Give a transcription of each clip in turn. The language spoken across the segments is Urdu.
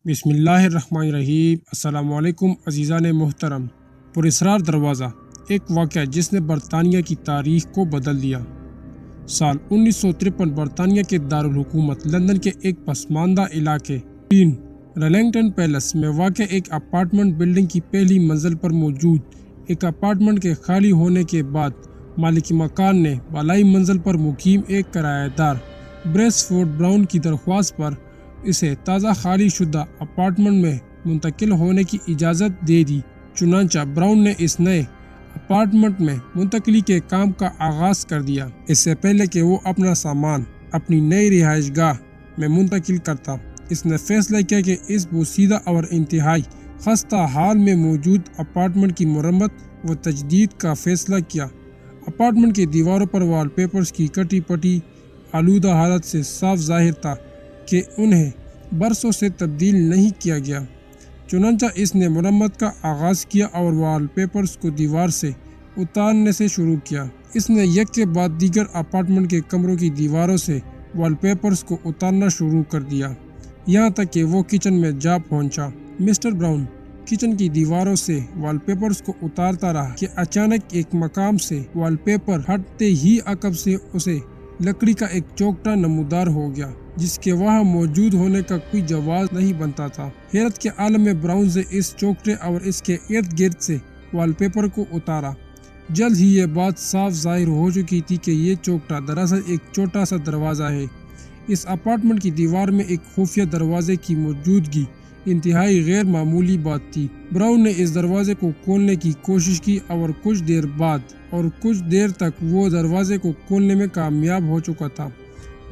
بسم اللہ الرحمن الرحیم۔ السلام علیکم عزیزان محترم۔ پراسرار دروازہ، ایک واقعہ جس نے برطانیہ کی تاریخ کو بدل دیا۔ سال 1953 برطانیہ کے دارالحکومت لندن کے ایک پسماندہ علاقے ٹین رلنگٹن پیلس میں واقع ایک اپارٹمنٹ بلڈنگ کی پہلی منزل پر موجود ایک اپارٹمنٹ کے خالی ہونے کے بعد مالک مکان نے بالائی منزل پر مقیم ایک کرایہ دار بریسفورڈ براؤن کی درخواست پر اسے تازہ خالی شدہ اپارٹمنٹ میں منتقل ہونے کی اجازت دے دی۔ چنانچہ براؤن نے اس نئے اپارٹمنٹ میں منتقلی کے کام کا آغاز کر دیا۔ اس سے پہلے کہ وہ اپنا سامان اپنی نئی رہائش گاہ میں منتقل کرتا، اس نے فیصلہ کیا کہ اس بوسیدہ اور انتہائی خستہ حال میں موجود اپارٹمنٹ کی مرمت و تجدید کا فیصلہ کیا۔ اپارٹمنٹ کی دیواروں پر وال پیپرز کی کٹی پٹی آلودہ حالت سے صاف ظاہر تھا کہ انہیں برسوں سے تبدیل نہیں کیا گیا۔ چنانچہ اس نے مرمت کا آغاز کیا اور وال پیپرز کو دیوار سے اتارنے سے شروع کیا۔ اس نے یک کے بعد دیگر اپارٹمنٹ کے کمروں کی دیواروں سے وال پیپرز کو اتارنا شروع کر دیا، یہاں تک کہ وہ کچن میں جا پہنچا۔ مسٹر براؤن کچن کی دیواروں سے وال پیپرز کو اتارتا رہا کہ اچانک ایک مقام سے وال پیپر ہٹتے ہی عقب سے اسے لکڑی کا ایک چوکٹا نمودار ہو گیا، جس کے وہاں موجود ہونے کا کوئی جواز نہیں بنتا تھا۔ حیرت کے عالم میں براؤن نے اس چوکٹے اور اس کے ارد گرد سے وال پیپر کو اتارا۔ جلد ہی یہ بات صاف ظاہر ہو چکی تھی کہ یہ چوکٹا دراصل ایک چھوٹا سا دروازہ ہے۔ اس اپارٹمنٹ کی دیوار میں ایک خفیہ دروازے کی موجودگی انتہائی غیر معمولی بات تھی۔ براؤن نے اس دروازے کو کھولنے کی کوشش کی اور کچھ دیر تک وہ دروازے کو کھولنے میں کامیاب ہو چکا تھا۔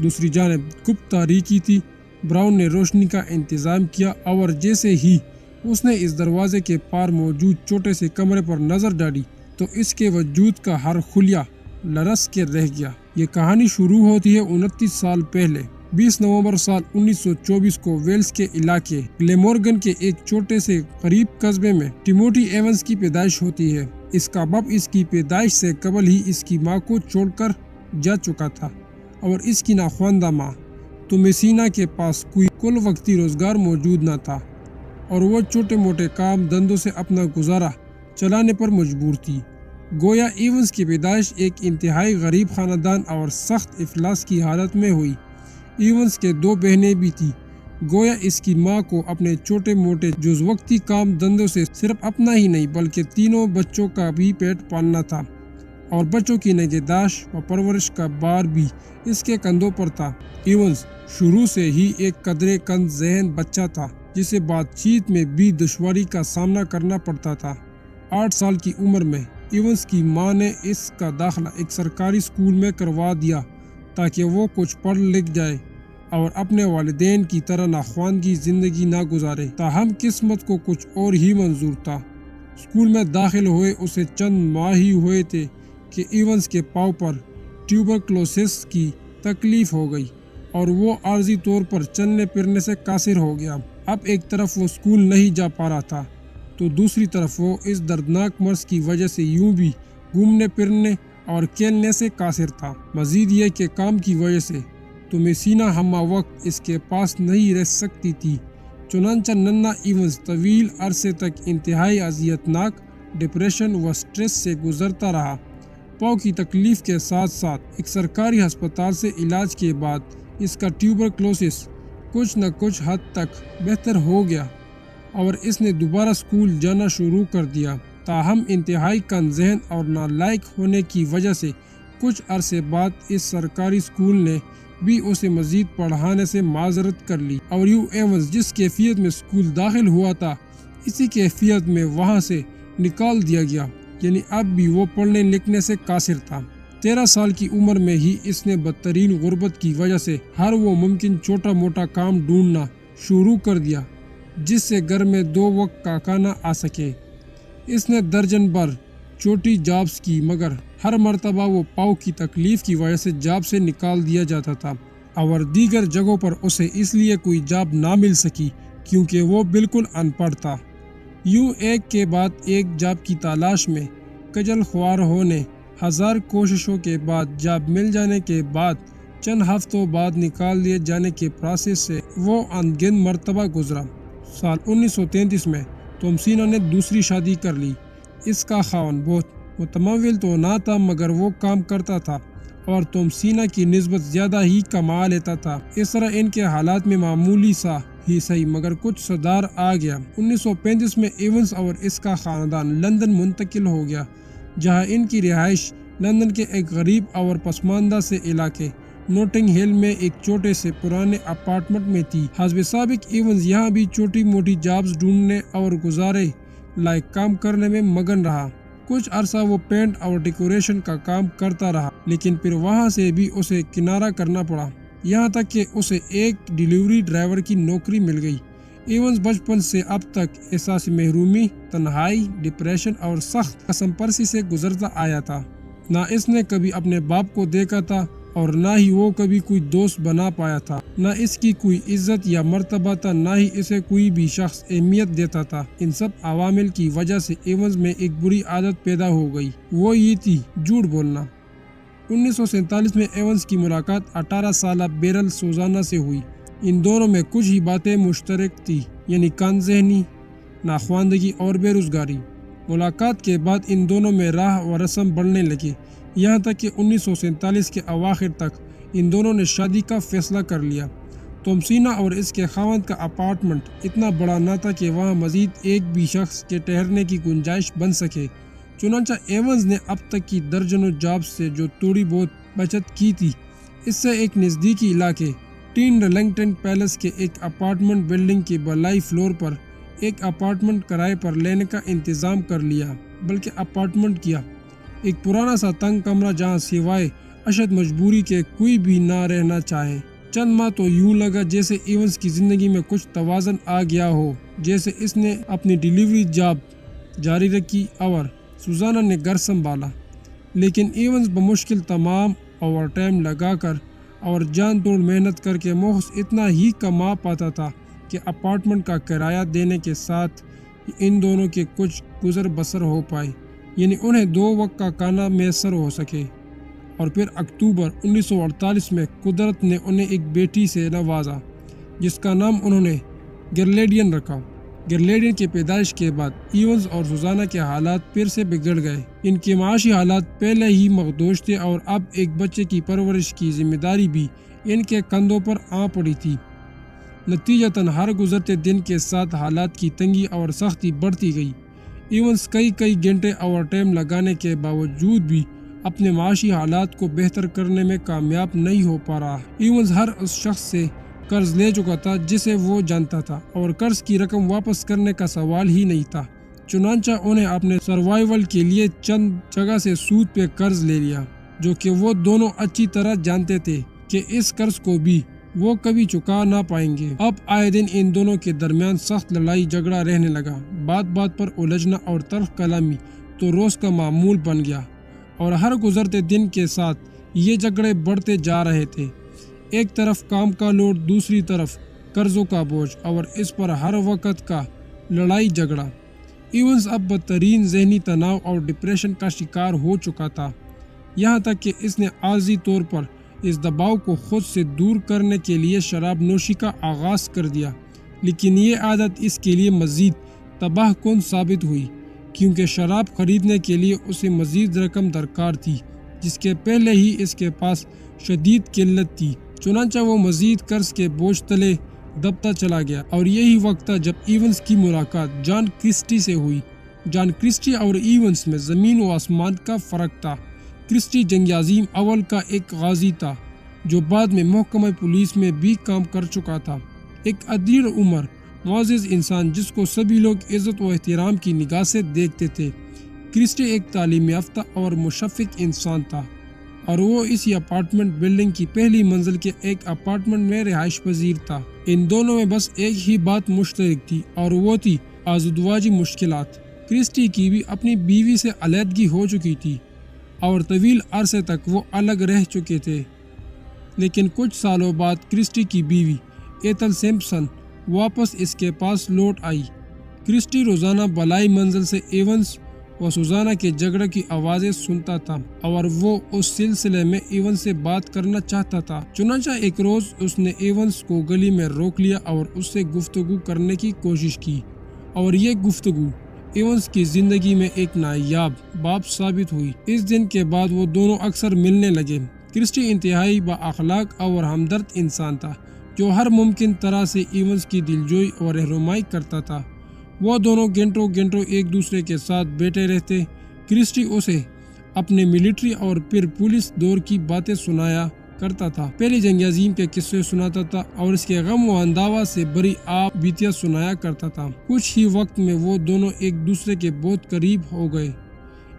دوسری جانب گپت تاریکی تھی۔ براؤن نے روشنی کا انتظام کیا اور جیسے ہی اس نے اس دروازے کے پار موجود چھوٹے سے کمرے پر نظر ڈالی تو اس کے وجود کا ہر خلیہ لرز کے رہ گیا۔ یہ کہانی شروع ہوتی ہے 29 سال پہلے، 20 نومبر سال 1924 کو ویلز کے علاقے گلیمورگن کے ایک چھوٹے سے غریب قصبے میں ٹیموتھی ایونز کی پیدائش ہوتی ہے۔ اس کا باپ اس کی پیدائش سے قبل ہی اس کی ماں کو چھوڑ کر جا چکا تھا اور اس کی ناخواندہ ماں تومیسینا کے پاس کوئی کل وقتی روزگار موجود نہ تھا اور وہ چھوٹے موٹے کام دھندوں سے اپنا گزارا چلانے پر مجبور تھی۔ گویا ایونز کی پیدائش ایک انتہائی غریب خاندان اور سخت افلاس کی حالت میں ہوئی۔ ایونز کے 2 بہنیں بھی تھیں۔ گویا اس کی ماں کو اپنے چھوٹے موٹے جز وقتی کام دھندوں سے صرف اپنا ہی نہیں بلکہ تینوں بچوں کا بھی پیٹ پالنا تھا اور بچوں کی نگہداشت و پرورش کا بار بھی اس کے کندھوں پر تھا۔ ایونز شروع سے ہی ایک قدرے کند ذہن بچہ تھا جسے بات چیت میں بھی دشواری کا سامنا کرنا پڑتا تھا۔ 8 سال کی عمر میں ایونز کی ماں نے اس کا داخلہ ایک سرکاری اسکول میں کروا دیا تاکہ وہ کچھ پڑھ لکھ جائے اور اپنے والدین کی طرح ناخواندگی زندگی نہ گزارے۔ تاہم قسمت کو کچھ اور ہی منظور تھا۔ اسکول میں داخل ہوئے اسے چند ماہ ہی ہوئے تھے کہ ایونز کے پاؤں پر ٹیوبرکلوسس کی تکلیف ہو گئی اور وہ عارضی طور پر چلنے پھرنے سے قاصر ہو گیا۔ اب ایک طرف وہ اسکول نہیں جا پا رہا تھا تو دوسری طرف وہ اس دردناک مرض کی وجہ سے یوں بھی گھومنے پھرنے اور کھیلنے سے قاصر تھا۔ مزید یہ کہ کام کی وجہ سے تومیسینا ہمہ وقت اس کے پاس نہیں رہ سکتی تھی۔ چنانچہ ننھا ایونز طویل عرصے تک انتہائی اذیتناک ڈپریشن و سٹریس سے گزرتا رہا۔ پاؤں کی تکلیف کے ساتھ ساتھ ایک سرکاری ہسپتال سے علاج کے بعد اس کا ٹیوبرکلوسس کچھ نہ کچھ حد تک بہتر ہو گیا اور اس نے دوبارہ اسکول جانا شروع کر دیا۔ تاہم انتہائی کند ذہن اور نالائق ہونے کی وجہ سے کچھ عرصے بعد اس سرکاری اسکول نے بھی اسے مزید پڑھانے سے معذرت کر لی اور یوں ایونز جس کیفیت میں اسکول داخل ہوا تھا اسی کیفیت میں وہاں سے نکال دیا گیا، یعنی اب بھی وہ پڑھنے لکھنے سے قاصر تھا۔ 13 سال کی عمر میں ہی اس نے بدترین غربت کی وجہ سے ہر وہ ممکن چھوٹا موٹا کام ڈھونڈنا شروع کر دیا جس سے گھر میں 2 وقت کا کھانا آ سکے۔ اس نے درجن بھر چھوٹی جابز کی مگر ہر مرتبہ وہ پاؤں کی تکلیف کی وجہ سے جاب سے نکال دیا جاتا تھا اور دیگر جگہوں پر اسے اس لیے کوئی جاب نہ مل سکی کیونکہ وہ بالکل ان پڑھ تھا۔ یوں ایک کے بعد ایک جاب کی تلاش میں کجل خوار ہونے، 1000 کوششوں کے بعد جاب مل جانے کے بعد چند ہفتوں بعد نکال دیے جانے کے پروسیس سے وہ ان گنت مرتبہ گزرا۔ سال 1933 میں تومسینا نے دوسری شادی کر لی۔ اس کا خاوند بہت متمول تو نہ تھا مگر وہ کام کرتا تھا اور تومسینا کی نسبت زیادہ ہی کما لیتا تھا۔ اس طرح ان کے حالات میں معمولی سا ہی صحیح مگر کچھ سدھار آ گیا۔ 1935 میں ایونز اور اس کا خاندان لندن منتقل ہو گیا، جہاں ان کی رہائش لندن کے ایک غریب اور پسماندہ سے علاقے نوٹنگ ہل میں ایک چھوٹے سے پرانے اپارٹمنٹ میں تھی۔ حسب سابق ایونز یہاں بھی چھوٹی موٹی جابز ڈھونڈنے اور گزارے لائق کام کرنے میں مگن رہا۔ کچھ عرصہ وہ پینٹ اور ڈیکوریشن کا کام کرتا رہا، لیکن پھر وہاں سے بھی اسے کنارہ کرنا پڑا، یہاں تک کہ اسے ایک ڈیلیوری ڈرائیور کی نوکری مل گئی۔ ایونز بچپن سے اب تک احساس محرومی، تنہائی، ڈپریشن اور سخت قسم پرسی سے گزرتا آیا تھا۔ نہ اس نے کبھی اپنے باپ کو دیکھا تھا اور نہ ہی وہ کبھی کوئی دوست بنا پایا تھا، نہ اس کی کوئی عزت یا مرتبہ تھا، نہ ہی اسے کوئی بھی شخص اہمیت دیتا تھا۔ ان سب عوامل کی وجہ سے ایونز میں ایک بری عادت پیدا ہو گئی، وہ یہ تھی جھوٹ بولنا۔ 1947 میں ایونز کی ملاقات 18 سالہ بیرل سوزانا سے ہوئی۔ ان دونوں میں کچھ ہی باتیں مشترک تھی، یعنی کم ذہنی، ناخواندگی اور بے روزگاری۔ ملاقات کے بعد ان دونوں میں راہ و رسم بڑھنے لگے، یہاں تک کہ 1947 کے اواخر تک ان دونوں نے شادی کا فیصلہ کر لیا۔ تومسینا اور اس کے خاوند کا اپارٹمنٹ اتنا بڑا نہ تھا کہ وہاں مزید ایک بھی شخص کے ٹھہرنے کی گنجائش بن سکے، چنانچہ ایونز نے اب تک کی درجنوں جابز سے جو تھوڑی بہت بچت کی تھی، اس سے ایک نزدیکی علاقے ٹین رلنگٹن پیلس کے ایک اپارٹمنٹ بلڈنگ کے بالائی فلور پر ایک اپارٹمنٹ کرائے پر لینے کا انتظام کر لیا، بلکہ اپارٹمنٹ کیا ایک پرانا سا تنگ کمرہ جہاں سوائے اشد مجبوری کے کوئی بھی نہ رہنا چاہے۔ چند ماہ تو یوں لگا جیسے ایونز کی زندگی میں کچھ توازن آ گیا ہو، جیسے اس نے اپنی ڈیلیوری جاب جاری رکھی اور سوزانا نے گھر سنبھالا، لیکن ایونز بمشکل تمام اوور ٹائم لگا کر اور جان توڑ محنت کر کے محض اتنا ہی کما پاتا تھا کہ اپارٹمنٹ کا کرایہ دینے کے ساتھ ان دونوں کے کچھ گزر بسر ہو پائے، یعنی انہیں 2 وقت کا کھانا میسر ہو سکے۔ اور پھر اکتوبر 1948 میں قدرت نے انہیں ایک بیٹی سے نوازا، جس کا نام انہوں نے گرلیڈین رکھا۔ گرلیڈین کی پیدائش کے بعد ایونز اور سوزانا کے حالات پھر سے بگڑ گئے۔ ان کے معاشی حالات پہلے ہی مخدوش تھے اور اب ایک بچے کی پرورش کی ذمہ داری بھی ان کے کندھوں پر آ پڑی تھی۔ نتیجتاً ہر گزرتے دن کے ساتھ حالات کی تنگی اور سختی بڑھتی گئی۔ ایونز کئی گھنٹے اوور ٹائم لگانے کے باوجود بھی اپنے معاشی حالات کو بہتر کرنے میں کامیاب نہیں ہو پا رہا۔ ایونز ہر اس شخص سے قرض لے چکا تھا جسے وہ جانتا تھا، اور قرض کی رقم واپس کرنے کا سوال ہی نہیں تھا، چنانچہ انہیں اپنے سروائیول کے لیے چند جگہ سے سود پہ قرض لے لیا، جو کہ وہ دونوں اچھی طرح جانتے تھے کہ اس قرض کو بھی وہ کبھی چکا نہ پائیں گے۔ اب آئے دن ان دونوں کے درمیان سخت لڑائی جھگڑا رہنے لگا، بات پر الجھنا اور تلخ کلامی تو روز کا معمول بن گیا، اور ہر گزرتے دن کے ساتھ یہ جھگڑے بڑھتے جا رہے تھے۔ ایک طرف کام کا لوڈ، دوسری طرف قرضوں کا بوجھ، اور اس پر ہر وقت کا لڑائی جھگڑا۔ ایونز اب بدترین ذہنی تناؤ اور ڈپریشن کا شکار ہو چکا تھا، یہاں تک کہ اس نے عارضی طور پر اس دباؤ کو خود سے دور کرنے کے لیے شراب نوشی کا آغاز کر دیا، لیکن یہ عادت اس کے لیے مزید تباہ کن ثابت ہوئی، کیونکہ شراب خریدنے کے لیے اسے مزید رقم درکار تھی، جس کے پہلے ہی اس کے پاس شدید قلت تھی۔ چنانچہ وہ مزید قرض کے بوجھ تلے دبتا چلا گیا، اور یہی وقت تھا جب ایونز کی ملاقات جان کرسٹی سے ہوئی۔ جان کرسٹی اور ایونز میں زمین و آسمان کا فرق تھا۔ کرسٹی جنگ عظیم اول کا ایک غازی تھا، جو بعد میں محکمہ پولیس میں بھی کام کر چکا تھا، ایک ادیر عمر معزز انسان جس کو سبھی لوگ عزت و احترام کی نگاہ سے دیکھتے تھے۔ کرسٹی ایک تعلیم یافتہ اور مشفق انسان تھا، اور وہ اسی اپارٹمنٹ بلڈنگ کی پہلی منزل کے ایک اپارٹمنٹ میں رہائش پذیر تھا۔ ان دونوں میں بس ایک ہی بات مشترک تھی، اور وہ تھی ازدواجی مشکلات۔ کرسٹی کی بھی اپنی بیوی سے علیحدگی ہو چکی تھی، اور طویل عرصے تک وہ الگ رہ چکے تھے، لیکن کچھ سالوں بعد کرسٹی کی بیوی ایتھل سمپسن واپس اس کے پاس لوٹ آئی۔ کرسٹی روزانہ بالائی منزل سے ایونز وہ سوزانہ کے جھگڑے کی آوازیں سنتا تھا اور وہ اس سلسلے میں ایونس سے بات کرنا چاہتا تھا۔ چنانچہ ایک روز اس نے ایونس کو گلی میں روک لیا اور اس سے گفتگو کرنے کی کوشش کی، اور یہ گفتگو ایونس کی زندگی میں ایک نایاب باب ثابت ہوئی۔ اس دن کے بعد وہ دونوں اکثر ملنے لگے۔ کرسٹی انتہائی با اخلاق اور ہمدرد انسان تھا جو ہر ممکن طرح سے ایونس کی دلجوئی اور رہنمائی کرتا تھا۔ وہ دونوں گھنٹوں ایک دوسرے کے ساتھ بیٹھے رہتے۔ کرسٹی اسے اپنے ملٹری اور پھر پولیس دور کی باتیں سنایا کرتا تھا، پہلی جنگ عظیم کے قصے سناتا تھا اور اس کے غم و انداز سے بری آپ بیتیاں سنایا کرتا تھا۔ کچھ ہی وقت میں وہ دونوں ایک دوسرے کے بہت قریب ہو گئے۔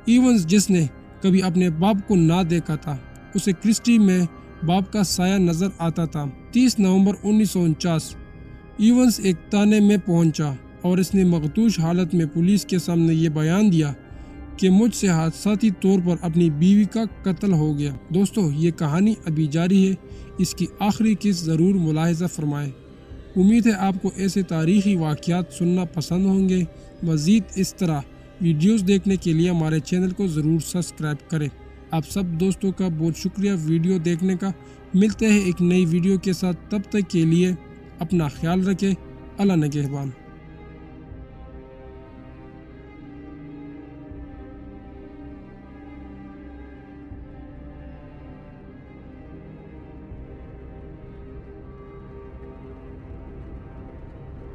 ایونس، جس نے کبھی اپنے باپ کو نہ دیکھا تھا، اسے کرسٹی میں باپ کا سایہ نظر آتا تھا۔ 30 نومبر 1949 ایونس ایک تانے میں پہنچا اور اس نے مغشوش حالت میں پولیس کے سامنے یہ بیان دیا کہ مجھ سے حادثاتی طور پر اپنی بیوی کا قتل ہو گیا۔ دوستو، یہ کہانی ابھی جاری ہے، اس کی آخری قسط ضرور ملاحظہ فرمائیں۔ امید ہے آپ کو ایسے تاریخی واقعات سننا پسند ہوں گے۔ مزید اس طرح ویڈیوز دیکھنے کے لیے ہمارے چینل کو ضرور سبسکرائب کریں۔ آپ سب دوستوں کا بہت شکریہ ویڈیو دیکھنے کا۔ ملتے ہیں ایک نئی ویڈیو کے ساتھ، تب تک کے لیے اپنا خیال رکھیں۔ اللہ نگہبان۔